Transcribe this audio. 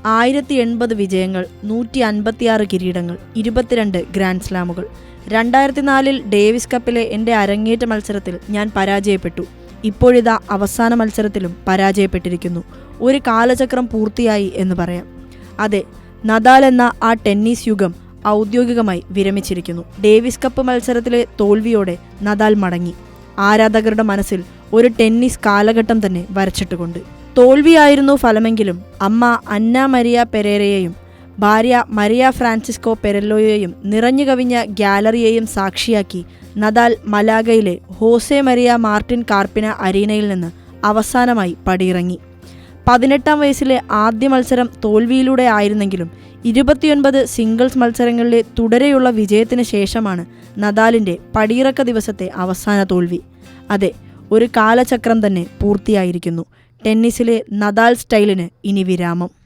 1080 വിജയങ്ങൾ, 156 കിരീടങ്ങൾ, 22 grand സ്ലാമുകൾ. 2004 Davis കപ്പിലെ എൻ്റെ അരങ്ങേറ്റ മത്സരത്തിൽ ഞാൻ പരാജയപ്പെട്ടു. ഇപ്പോഴിതാ അവസാന മത്സരത്തിലും പരാജയപ്പെട്ടിരിക്കുന്നു. ഒരു കാലചക്രം പൂർത്തിയായി എന്ന് പറയാം. അതെ, നദാൽ എന്ന ആ ടെന്നീസ് യുഗം ഔദ്യോഗികമായി വിരമിച്ചിരിക്കുന്നു. ഡേവിസ് കപ്പ് മത്സരത്തിലെ തോൽവിയോടെ നദാൽ മടങ്ങി. ആരാധകരുടെ മനസ്സിൽ ഒരു ടെന്നീസ് കാലഘട്ടം തന്നെ വരച്ചിട്ടുകൊണ്ട്. തോൽവിയായിരുന്നു ഫലമെങ്കിലും അമ്മ അന്ന മരിയ പെരേരയെയും ഭാര്യ മരിയ ഫ്രാൻസിസ്കോ പെരല്ലോയെയും നിറഞ്ഞു കവിഞ്ഞ ഗ്യാലറിയെയും സാക്ഷിയാക്കി നദാൽ മലാഗയിലെ ഹോസെ മരിയ മാർട്ടിൻ കാർപ്പിന അരീനയിൽ നിന്ന് അവസാനമായി പടിയിറങ്ങി. 18-ാം വയസ്സിലെ ആദ്യ മത്സരം തോൽവിയിലൂടെ ആയിരുന്നെങ്കിലും 29 സിംഗിൾസ് മത്സരങ്ങളിലെ തുടരെയുള്ള വിജയത്തിന് ശേഷമാണ് നദാലിൻ്റെ പടിയിറക്ക ദിവസത്തെ അവസാന തോൽവി. അതെ, ഒരു കാലചക്രം തന്നെ പൂർത്തിയായിരിക്കുന്നു. ടെന്നീസിലെ നദാൽ സ്റ്റൈലിന് ഇനി വിരാമം.